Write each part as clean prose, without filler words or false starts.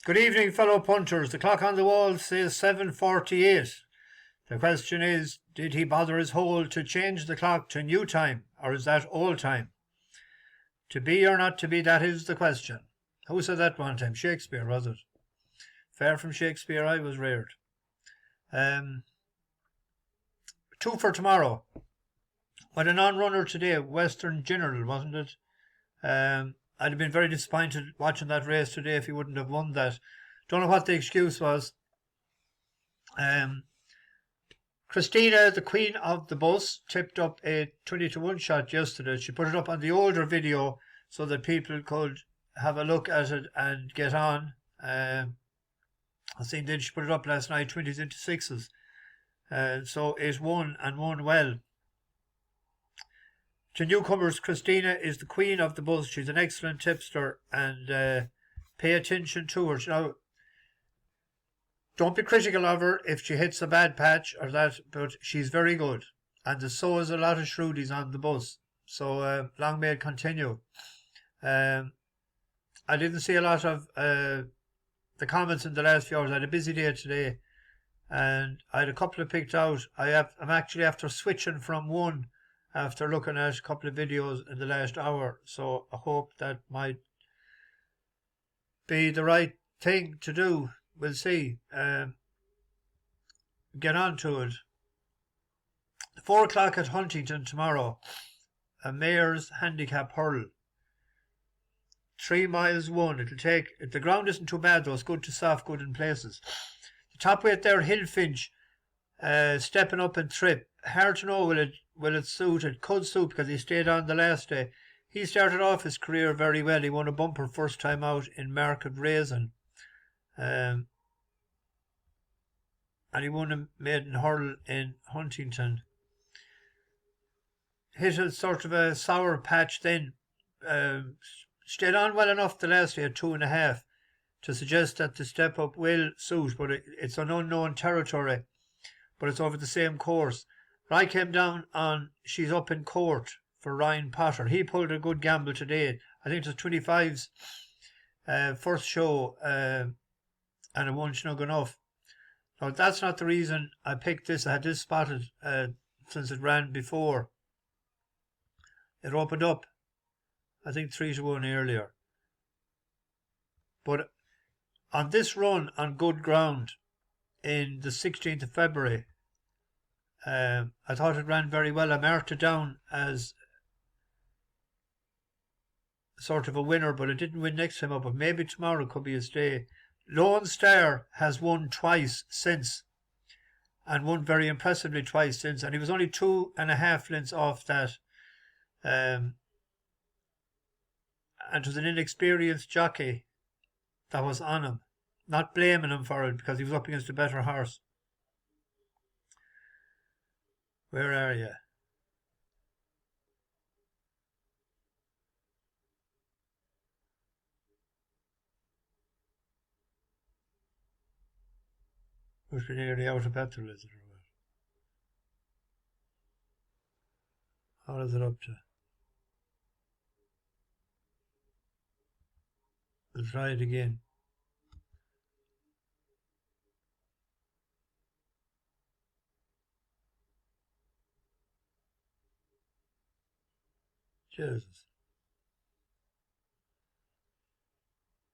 Good evening, fellow punters. The clock on the wall says 7:48. The question is, did he bother his hole to change the clock to new time, or is that old time? To be or not to be, that is the question. Who said that one time? Shakespeare, was it? Fair from Shakespeare I was reared. Two for tomorrow. Went a non-runner today, Western General, wasn't it? I'd have been very disappointed watching that race today if he wouldn't have won that. Don't know what the excuse was. Christina, the queen of the bus, tipped up a 20-1 shot yesterday. She put it up on the older video so that people could have a look at it and get on. I think then she put it up last night, 20s into 6s. So it won and won well. To newcomers, Christina is the queen of the bus. She's an excellent tipster, and pay attention to her. Now, don't be critical of her if she hits a bad patch or that, but she's very good. And so is a lot of shrewdies on the bus. So long may it continue. I didn't see a lot of the comments in the last few hours. I had a busy day today, and I had a couple of picked out. I'm actually after switching from one after looking at a couple of videos in the last hour. So I hope that might be the right thing to do. We'll see. Get on to it. 4 o'clock at Huntington tomorrow. A Mayor's Handicap Hurl. 3 miles won. It'll take. The ground isn't too bad though. It's good to soft, good in places. The top weight there, Hillfinch, stepping up in trip. Hard to know will it suit. It could suit because he stayed on the last day. He started off his career very well. He won a bumper first time out in Market Raisin. And he won a maiden hurl in Huntington. Hit a sort of a sour patch then. Stayed on well enough the last day at 2.5 to suggest that the step up will suit, but it's an unknown territory. But it's over the same course. I came down on She's Up in Court for Ryan Potter. He pulled a good gamble today. I think it was 25's first show, and it won snug enough. Now, that's not the reason I picked this. I had this spotted since it ran before. It opened up, I think 3-1 earlier. But on this run on good ground in the 16th of February, I thought it ran very well. I marked it down as sort of a winner, but it didn't win next time up. But maybe tomorrow could be his day. Lone Star has won twice since, and won very impressively twice since, and he was only 2.5 lengths off that. And it was an inexperienced jockey that was on him. Not blaming him for it because he was up against a better horse. Where are you? We're nearly out of petrol, is it? How is it up to? We'll try it again. Jesus.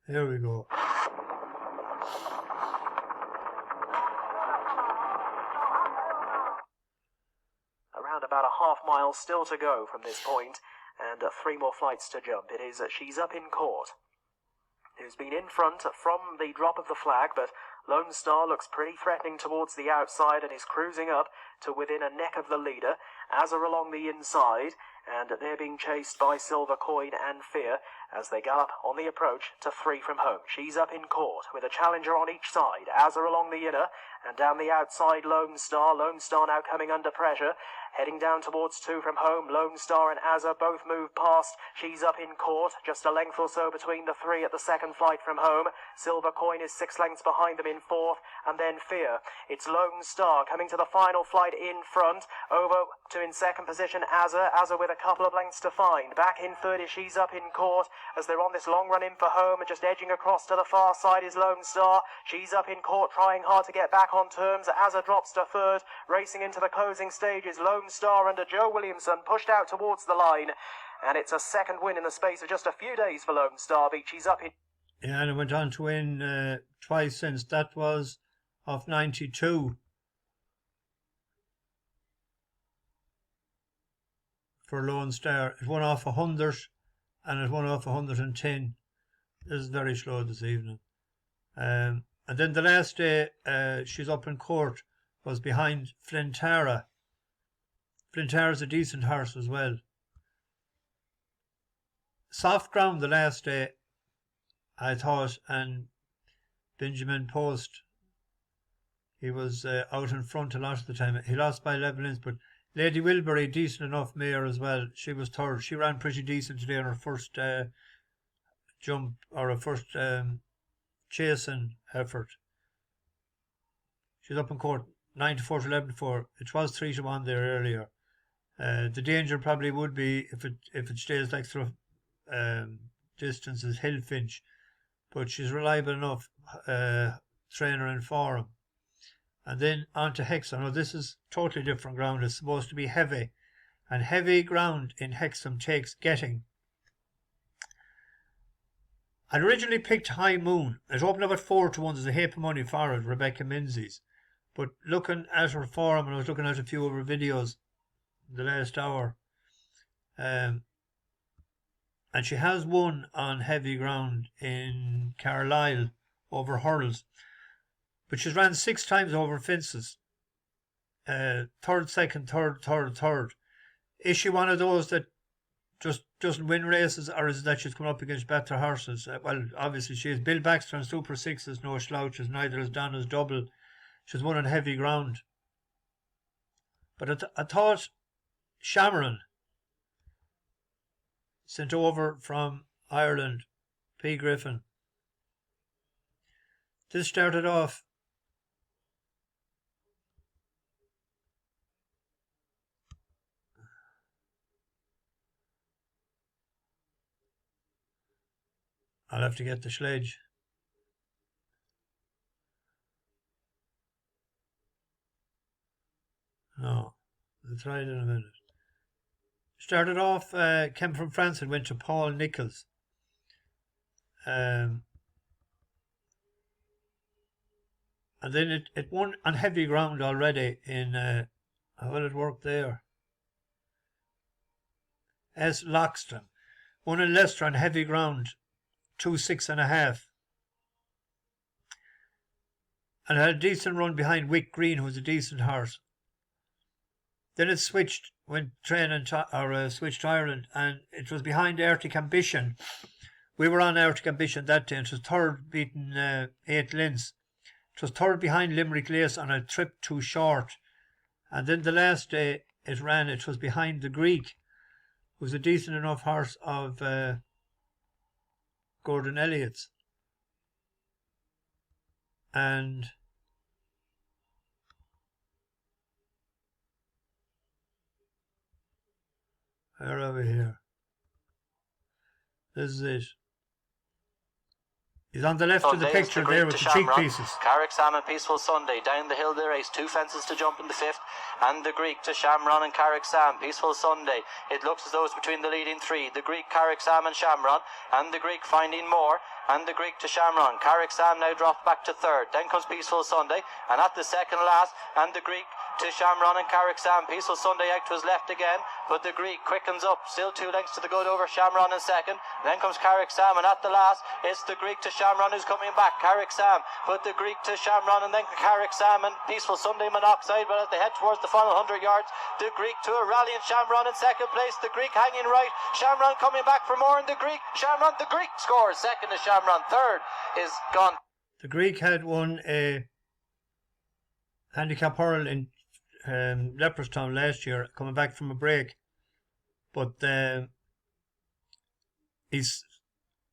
Here we go. Around about a half mile still to go from this point, and 3 more flights to jump. It is She's Up in Court, who's been in front from the drop of the flag, but Lone Star looks pretty threatening towards the outside and is cruising up to within a neck of the leader. As are along the inside, and they're being chased by Silver Coin and Fear as they gallop on the approach to 3 from home. She's Up in Court with a challenger on each side. As are along the inner, and down the outside Lone Star. Lone Star now coming under pressure, heading down towards 2 from home. Lone Star and Azza both move past She's Up in Court, just a length or so between the 3 at the second flight from home. Silver Coin is 6 lengths behind them in fourth, and then Fear. It's Lone Star coming to the final flight in front. Over to in second position, Azza with a couple of lengths to find. Back in third is Shesupincourt as they're on this long run in for home, and just edging across to the far side is Lone Star. Shesupincourt trying hard to get back on terms. Azza drops to third. Racing into the closing stages, Lone Star under Joe Williamson pushed out towards the line. And it's a second win in the space of just a few days for Lone Star Beach. He's up in... Yeah, and it went on to win twice since. That was of 92 for Lone Star. It won off 100 and it won off 110. This is very slow this evening. And then the last day, She's Up in Court was behind Flintara. Flintara's a decent horse as well. Soft ground the last day, I thought, and Benjamin Post, he was out in front a lot of the time. He lost by 11 lengths, but Lady Wilbury, decent enough mare as well. She was third. She ran pretty decent today on her first jump, or her first chasing effort. She's Up in Court, 9-4 to 11-4. It was 3-1 there earlier. The danger probably would be if it stays like sort of distance as Hillfinch, but she's reliable enough trainer in form. And then on to Hexham. Now this is totally different ground. It's supposed to be heavy, and heavy ground in Hexham takes getting. I'd originally picked High Moon. It opened up at 4-1. There's a heap of money for it, Rebecca Menzies. But looking at her form, and I was looking at a few of her videos the last hour, and she has won on heavy ground in Carlisle over hurdles, but she's ran 6 times over fences. Third, second, third. Is she one of those that just doesn't win races, or is it that she's coming up against better horses? Well, obviously she is. Bill Baxter and Super 6 is no slouches, neither is Donna's Double. She's won on heavy ground. But I thought Chameron, sent over from Ireland, P. Griffin. This started off I'll have to get the sledge. No, I'll try it in a minute. Started off, came from France and went to Paul Nichols. And then it won on heavy ground already in, how will it work there? S. Loxton. Won in Leicester on heavy ground, 2-6.5. And had a decent run behind Wick Green, who was a decent horse. Then it switched, went training switched to Ireland, and it was behind Arctic Ambition. We were on Arctic Ambition that day, and it was third, beaten 8 lengths. It was third behind Limerick Lace on a trip too short. And then the last day it ran, it was behind the Greek, who was a decent enough horse of Gordon Elliott's. And where are we here? This is it. He's on the left of the picture there with the cheek pieces. Carrick Sam and Peaceful Sunday. Down the hill they race. 2 fences to jump in the 5th. And the Greek to Chameron and Carrick Sam. Peaceful Sunday. It looks as though it's between the leading 3. The Greek, Carrick Sam and Chameron. And the Greek finding more. And the Greek to Chameron. Carrick Sam now dropped back to 3rd. Then comes Peaceful Sunday. And at the second last. And the Greek to Chameron and Carrick Sam. Peaceful Sunday out to his left again, but the Greek quickens up, still 2 lengths to the good over Chameron in second. Then comes Carrick Sam, and at the last it's the Greek to Chameron who's coming back. Carrick Sam, but the Greek to Chameron, and then Carrick Sam and Peaceful Sunday monoxide. But as they head towards the final 100 yards, the Greek to a rally and Chameron in second place. The Greek hanging right, Chameron coming back for more, and the Greek, Chameron, the Greek scores. Second is Chameron, third is gone. The Greek had won a handicap hurl in Leopardstown last year, coming back from a break, but he's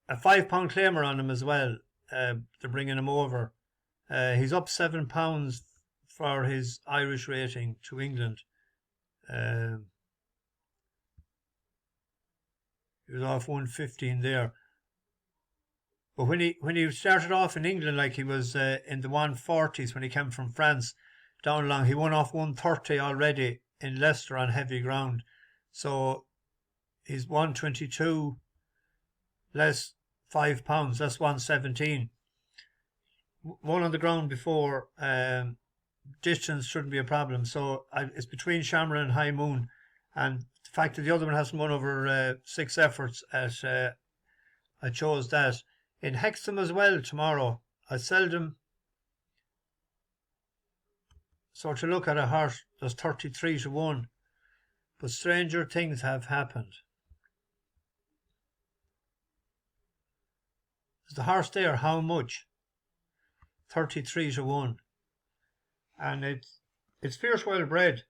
a £5 claimer on him as well. They're bringing him over He's up £7 for his Irish rating to England. He was off 115 there. But when he started off in England, like he was in the 140s when he came from France down along, he won off 130 already in Leicester on heavy ground. So he's 122 less £5. That's 117. One on the ground before. Distance shouldn't be a problem. So it's between Chameron and High Moon, and the fact that the other one hasn't won over 6 efforts at I chose that. In Hexham as well tomorrow, I seldom sort of look at a horse that's 33 to 1, but stranger things have happened. Is the horse there? How much? 33 to 1. And it's fierce well bred.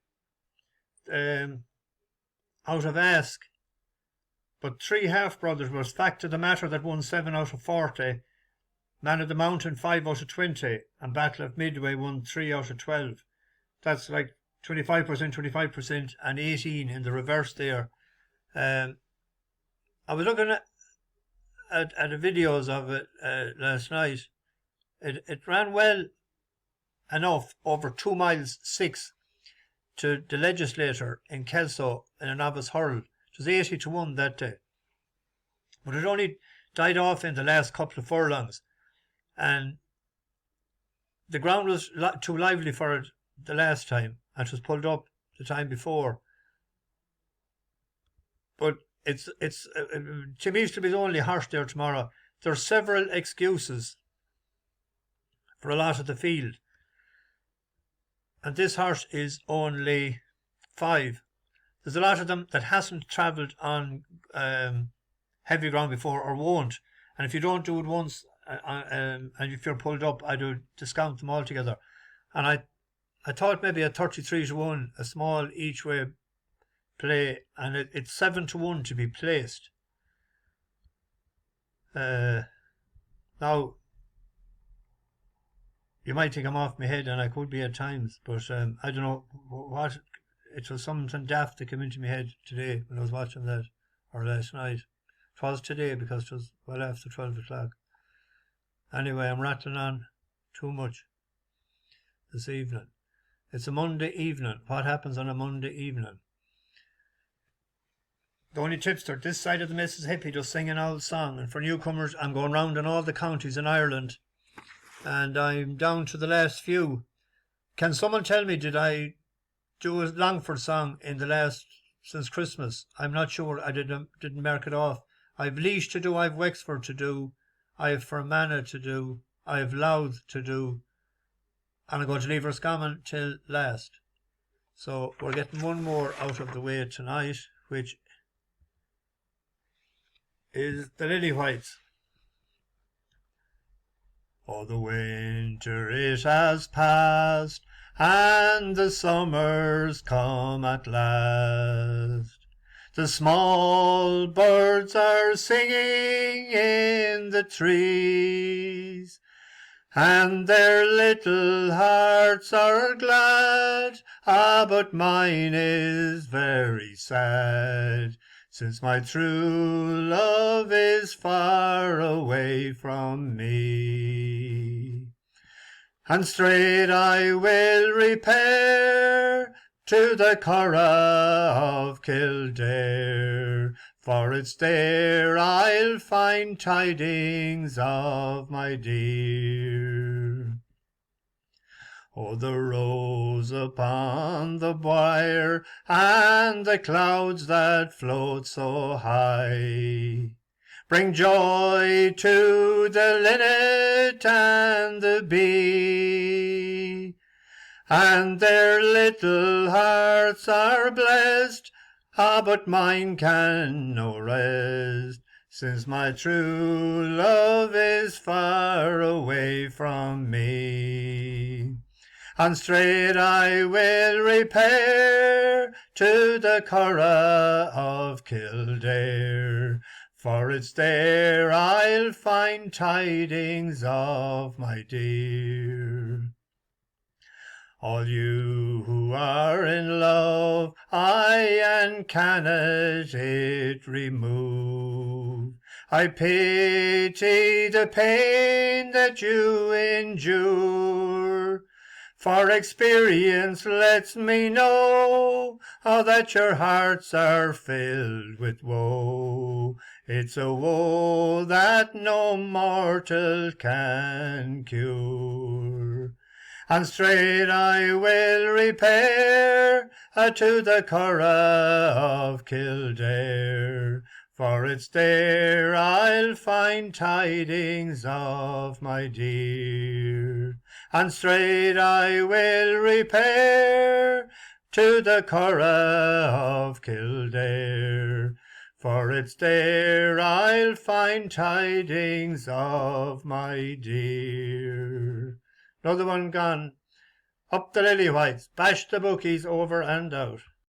Out of Ask. But 3 half brothers was fact of the matter that won 7 out of 40. Man of the Mountain 5 out of 20. And Battle of Midway won 3 out of 12. That's like 25%, 25% and 18 in the reverse there. I was looking at the videos of it last night. It ran well enough over 2 miles 6 to the Legislator in Kelso in a novice hurl. It was 80 to 1 that day. But it only died off in the last couple of furlongs. And the ground was too lively for it the last time. And it was pulled up the time before. But it's to me to be the only horse there tomorrow. There are several excuses for a lot of the field. And this horse is only 5. There's a lot of them that hasn't travelled on heavy ground before or won't. And if you don't do it once, and if you're pulled up, I do discount them altogether. And I thought maybe a 33 to 1, a small each way play, and it's 7 to 1 to be placed. Now, you might think I'm off my head, and I could be at times, but I don't know what. It was something daft that came into my head today when I was watching that, or last night. It was today because it was well after 12 o'clock. Anyway, I'm rattling on too much this evening. It's a Monday evening. What happens on a Monday evening? The only tipster this side of the Mississippi does sing an old song, and for newcomers, I'm going round in all the counties in Ireland, and I'm down to the last few. Can someone tell me, did I do a Longford song in the last since Christmas? I'm not sure. I didn't mark it off. I've Laois to do, I've Wexford to do, I have Fermanagh to do, I have Louth to do, and I'm going to leave Roscommon till last. So we're getting one more out of the way tonight, which is the Lily Whites. Oh, the winter it has passed, and the summer's come at last. The small birds are singing in the trees, and their little hearts are glad. Ah, but mine is very sad, since my true love is far away from me. And straight I will repair to the Curragh of Kildare, for it's there I'll find tidings of my dear. Oh, the rose upon the bower, and the clouds that float so high, bring joy to the linnet and the bee, and their little hearts are blessed. Ah, but mine can no rest, since my true love is far away from me. And straight I will repair to the Curragh of Kildare, for it's there I'll find tidings of my dear. All you who are in love, I and cannot it remove. I pity the pain that you endure, for experience lets me know that your hearts are filled with woe. It's a woe that no mortal can cure. And straight I will repair to the Curragh of Kildare, for it's there I'll find tidings of my dear. And straight I will repair to the Curragh of Kildare, for it's there I'll find tidings of my dear. Another one gone. Up the lily whites, bash the bookies over and out.